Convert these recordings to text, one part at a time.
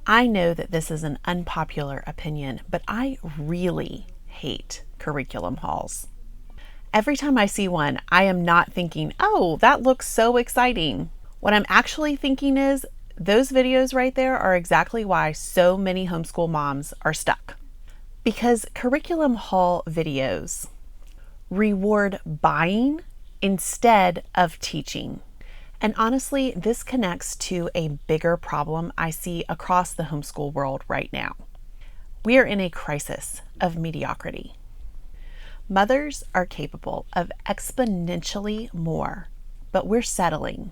I know that this is an unpopular opinion, but I really hate curriculum halls. Every time I see one, I am not thinking, oh, that looks so exciting. What I'm actually thinking is, those videos right there are exactly why so many homeschool moms are stuck. Because curriculum hall videos reward buying instead of teaching. And honestly, this connects to a bigger problem I see across the homeschool world right now. We are in a crisis of mediocrity. Mothers are capable of exponentially more, but we're settling.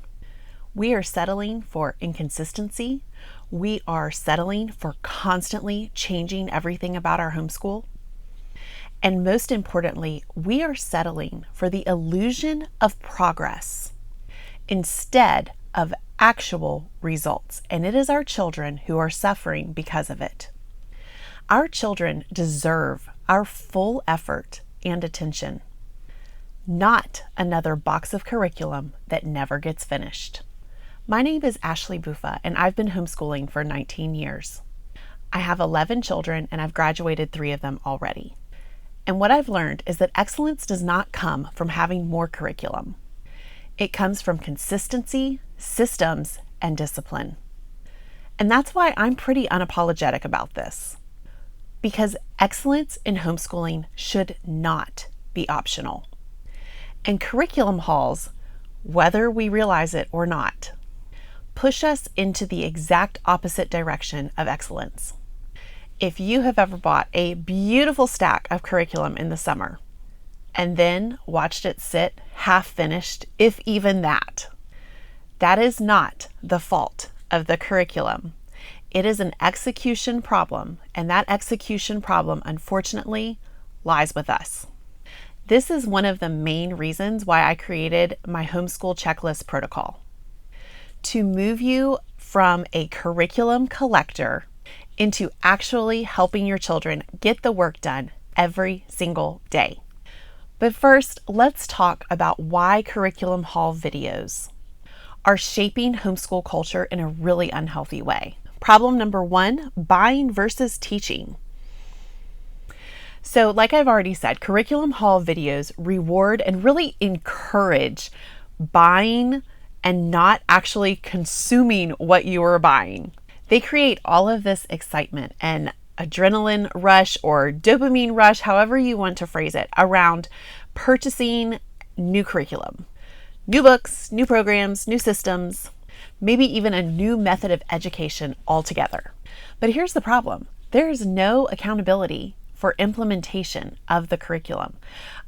We are settling for inconsistency. We are settling for constantly changing everything about our homeschool. And most importantly, we are settling for the illusion of progress instead of actual results. And it is our children who are suffering because of it. Our children deserve our full effort and attention, not another box of curriculum that never gets finished. My name is Ashley Buffa, and I've been homeschooling for 19 years. I have 11 children, and I've graduated 3 of them already. And what I've learned is that excellence does not come from having more curriculum. It comes from consistency, systems, and discipline. And that's why I'm pretty unapologetic about this. Because excellence in homeschooling should not be optional. And curriculum halls, whether we realize it or not, push us into the exact opposite direction of excellence. If you have ever bought a beautiful stack of curriculum in the summer and then watched it sit half finished, if even that, that is not the fault of the curriculum. It is an execution problem, and that execution problem, unfortunately, lies with us. This is one of the main reasons why I created my homeschool checklist protocol. To move you from a curriculum collector into actually helping your children get the work done every single day. But first, let's talk about why curriculum hall videos are shaping homeschool culture in a really unhealthy way. Problem number 1, buying versus teaching. So like I've already said, curriculum hall videos reward and really encourage buying and not actually consuming what you are buying. They create all of this excitement and adrenaline rush or dopamine rush, however you want to phrase it, around purchasing new curriculum, new books, new programs, new systems, maybe even a new method of education altogether. But here's the problem. There is no accountability for implementation of the curriculum.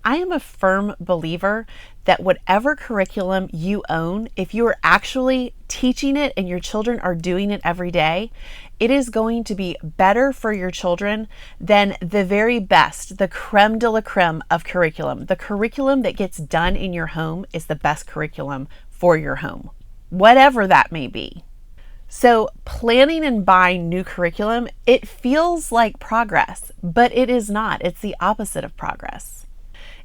I am a firm believer that whatever curriculum you own, if you are actually teaching it and your children are doing it every day, it is going to be better for your children than the very best, the creme de la creme of curriculum. The curriculum that gets done in your home is the best curriculum for your home, whatever that may be. So planning and buying new curriculum, it feels like progress, but it is not. It's the opposite of progress.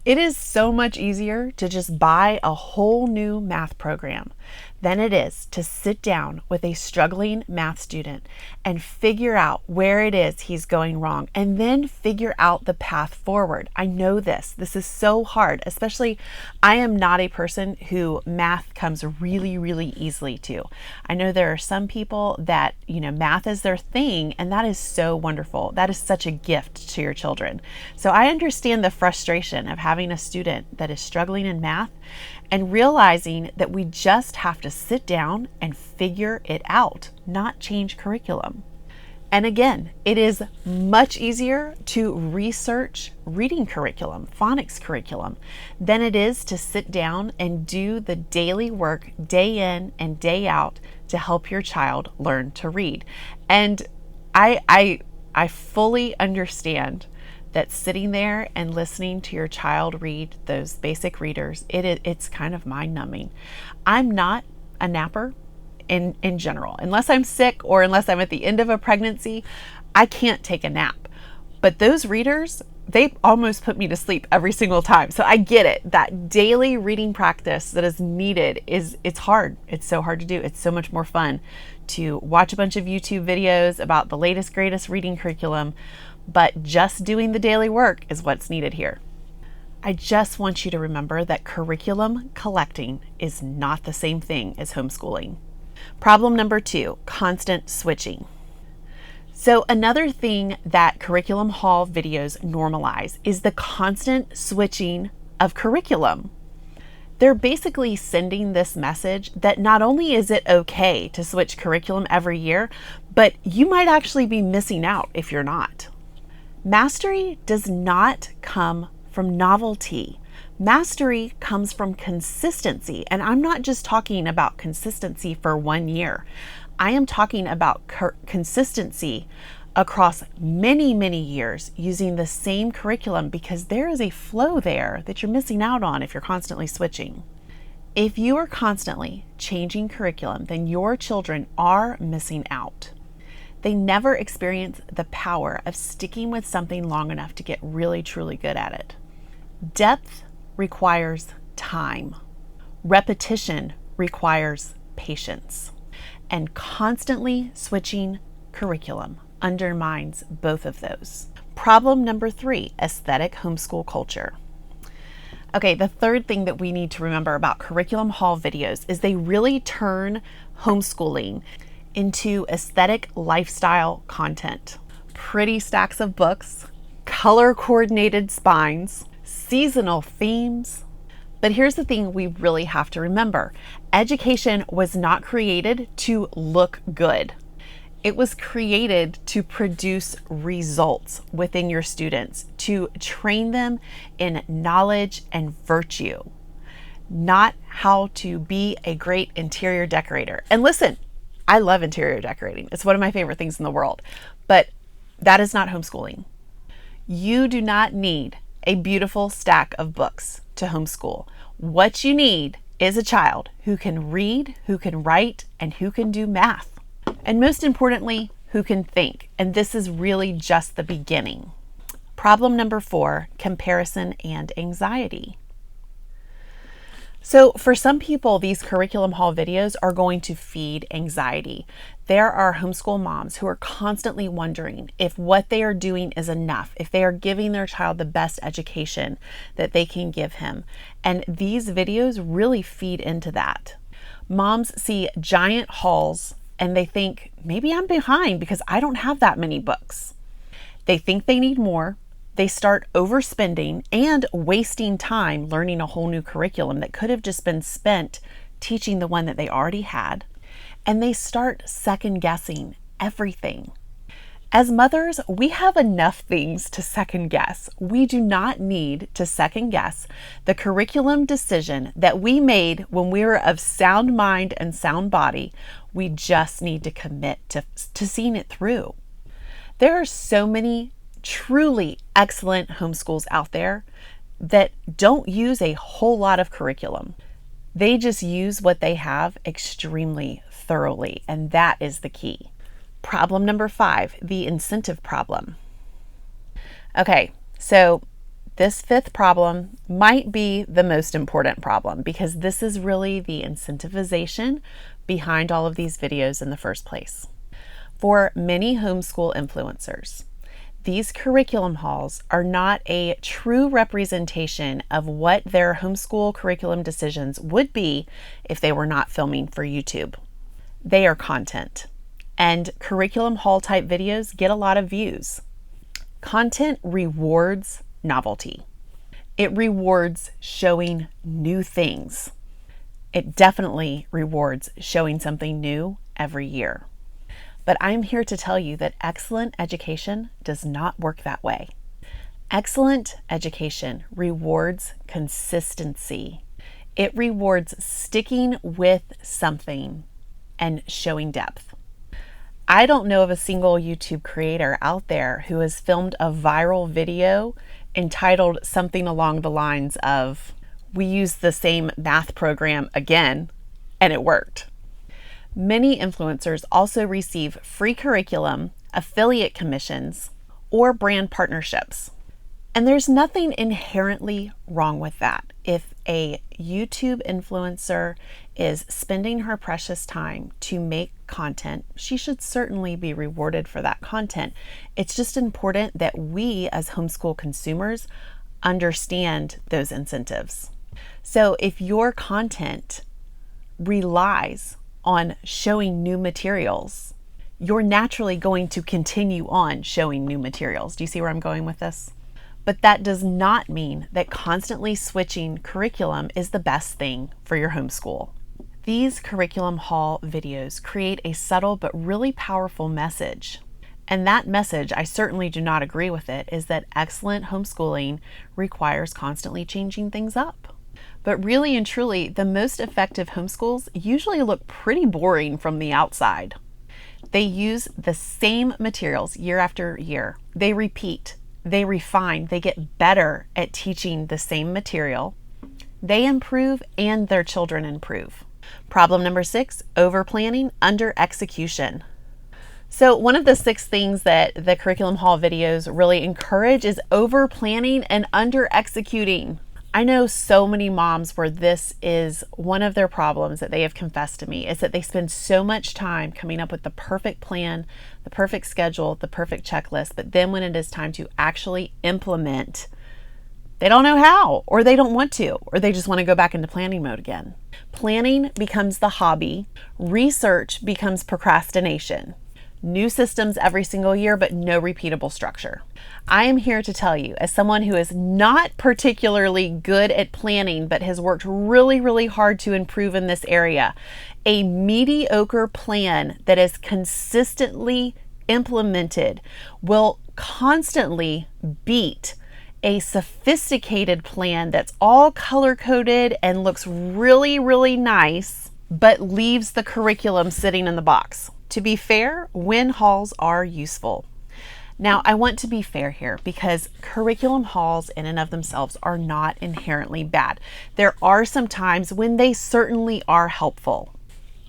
It is so much easier to just buy a whole new math program than it is to sit down with a struggling math student and figure out where it is he's going wrong and then figure out the path forward. I know this. This is so hard, especially I am not a person who math comes really, really easily to. I know there are some people that, math is their thing, and that is so wonderful. That is such a gift to your children. So I understand the frustration of having a student that is struggling in math and realizing that we just have to sit down and figure it out, not change curriculum. And again, it is much easier to research reading curriculum, phonics curriculum, than it is to sit down and do the daily work day in and day out to help your child learn to read. And I fully understand that sitting there and listening to your child read those basic readers, it's kind of mind-numbing. I'm not a napper in general. Unless I'm sick or unless I'm at the end of a pregnancy, I can't take a nap. But those readers, they almost put me to sleep every single time. So I get it. That daily reading practice that is needed it's hard. It's so hard to do. It's so much more fun to watch a bunch of YouTube videos about the latest, greatest reading curriculum, but just doing the daily work is what's needed here. I just want you to remember that curriculum collecting is not the same thing as homeschooling. Problem number 2, constant switching. So another thing that curriculum haul videos normalize is the constant switching of curriculum. They're basically sending this message that not only is it okay to switch curriculum every year, but you might actually be missing out if you're not. Mastery does not come from novelty. Mastery comes from consistency. And I'm not just talking about consistency for 1 year. I am talking about consistency across many, many years using the same curriculum, because there is a flow there that you're missing out on if you're constantly switching. If you are constantly changing curriculum, then your children are missing out. They never experience the power of sticking with something long enough to get really, truly good at it. Depth requires time. Repetition requires patience. And constantly switching curriculum undermines both of those. Problem number 3, aesthetic homeschool culture. Okay, the third thing that we need to remember about curriculum haul videos is they really turn homeschooling into aesthetic lifestyle content. Pretty stacks of books, color coordinated spines, seasonal themes. But here's the thing we really have to remember. Education was not created to look good. It was created to produce results within your students, to train them in knowledge and virtue, not how to be a great interior decorator. And listen, I love interior decorating. It's one of my favorite things in the world, but that is not homeschooling. You do not need a beautiful stack of books to homeschool. What you need is a child who can read, who can write, and who can do math. And most importantly, who can think. And this is really just the beginning. Problem number 4, comparison and anxiety. So for some people, these curriculum haul videos are going to feed anxiety. There are homeschool moms who are constantly wondering if what they are doing is enough, if they are giving their child the best education that they can give him. And these videos really feed into that. Moms see giant hauls and they think, maybe I'm behind because I don't have that many books. They think they need more. They start overspending and wasting time learning a whole new curriculum that could have just been spent teaching the one that they already had. And they start second guessing everything. As mothers, we have enough things to second guess. We do not need to second guess the curriculum decision that we made when we were of sound mind and sound body. We just need to commit to seeing it through. There are so many truly excellent homeschools out there that don't use a whole lot of curriculum. They just use what they have extremely thoroughly, and that is the key. Problem number 5, the incentive problem. Okay, so this 5th problem might be the most important problem because this is really the incentivization behind all of these videos in the first place. For many homeschool influencers, these curriculum hauls are not a true representation of what their homeschool curriculum decisions would be if they were not filming for YouTube. They are content, and curriculum haul type videos get a lot of views. Content rewards novelty. It rewards showing new things. It definitely rewards showing something new every year. But I'm here to tell you that excellent education does not work that way. Excellent education rewards consistency. It rewards sticking with something and showing depth. I don't know of a single YouTube creator out there who has filmed a viral video entitled something along the lines of, "We used the same math program again, and it worked." Many influencers also receive free curriculum, affiliate commissions, or brand partnerships. And there's nothing inherently wrong with that. If a YouTube influencer is spending her precious time to make content, she should certainly be rewarded for that content. It's just important that we as homeschool consumers understand those incentives. So if your content relies on showing new materials, you're naturally going to continue on showing new materials. Do you see where I'm going with this? But that does not mean that constantly switching curriculum is the best thing for your homeschool. These curriculum haul videos create a subtle but really powerful message. And that message, I certainly do not agree with it, is that excellent homeschooling requires constantly changing things up. But really and truly, the most effective homeschools usually look pretty boring from the outside. They use the same materials year after year. They repeat. They refine, they get better at teaching the same material. They improve and their children improve. Problem number 6, overplanning, under execution. So one of the 6 things that the curriculum haul videos really encourage is overplanning and under executing. I know so many moms where this is one of their problems that they have confessed to me, is that they spend so much time coming up with the perfect plan, the perfect schedule, the perfect checklist, but then when it is time to actually implement, they don't know how, or they don't want to, or they just want to go back into planning mode again. Planning becomes the hobby, research becomes procrastination. New systems every single year, but no repeatable structure. I am here to tell you, as someone who is not particularly good at planning, but has worked really, really hard to improve in this area, a mediocre plan that is consistently implemented will constantly beat a sophisticated plan that's all color-coded and looks really, really nice, but leaves the curriculum sitting in the box. To be fair, win hauls are useful. Now, I want to be fair here because curriculum hauls in and of themselves are not inherently bad. There are some times when they certainly are helpful.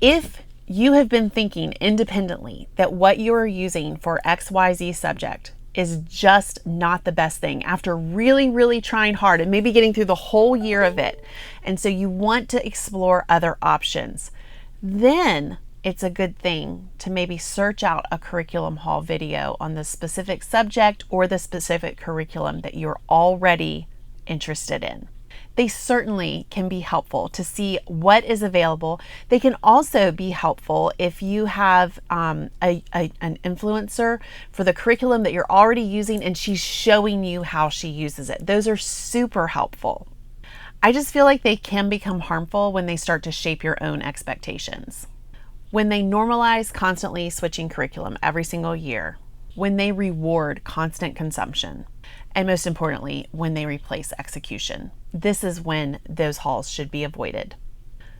If you have been thinking independently that what you are using for XYZ subject is just not the best thing after really, really trying hard and maybe getting through the whole year of it, and so you want to explore other options, then it's a good thing to maybe search out a curriculum haul video on the specific subject or the specific curriculum that you're already interested in. They certainly can be helpful to see what is available. They can also be helpful if you have an influencer for the curriculum that you're already using and she's showing you how she uses it. Those are super helpful. I just feel like they can become harmful when they start to shape your own expectations. When they normalize constantly switching curriculum every single year, when they reward constant consumption, and most importantly, when they replace execution. This is when those hauls should be avoided.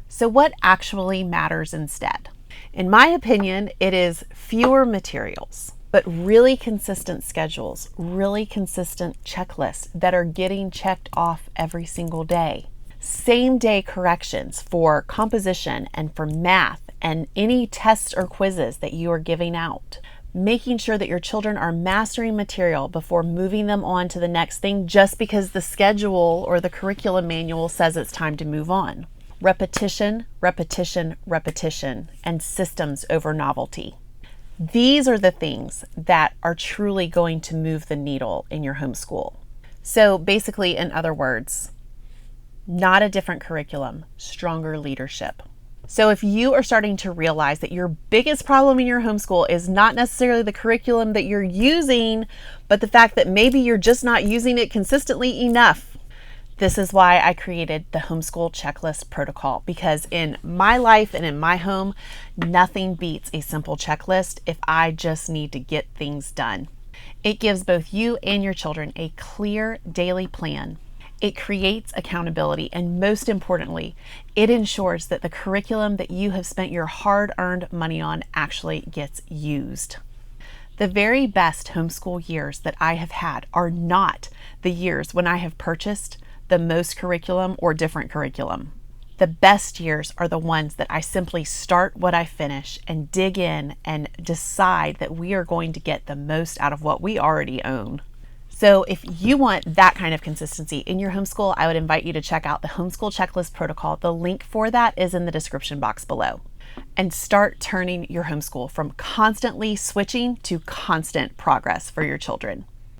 So what actually matters instead? In my opinion, it is fewer materials, but really consistent schedules, really consistent checklists that are getting checked off every single day. Same day corrections for composition and for math and any tests or quizzes that you are giving out. Making sure that your children are mastering material before moving them on to the next thing just because the schedule or the curriculum manual says it's time to move on. Repetition, repetition, repetition, and systems over novelty. These are the things that are truly going to move the needle in your homeschool. So basically, in other words, not a different curriculum, stronger leadership. So if you are starting to realize that your biggest problem in your homeschool is not necessarily the curriculum that you're using, but the fact that maybe you're just not using it consistently enough, this is why I created the Homeschool Checklist Protocol, because in my life and in my home, nothing beats a simple checklist if I just need to get things done. It gives both you and your children a clear daily plan. It creates accountability, and most importantly, it ensures that the curriculum that you have spent your hard-earned money on actually gets used. The very best homeschool years that I have had are not the years when I have purchased the most curriculum or different curriculum. The best years are the ones that I simply start what I finish and dig in and decide that we are going to get the most out of what we already own. So if you want that kind of consistency in your homeschool, I would invite you to check out the Homeschool Checklist Protocol. The link for that is in the description box below. And start turning your homeschool from constantly switching to constant progress for your children.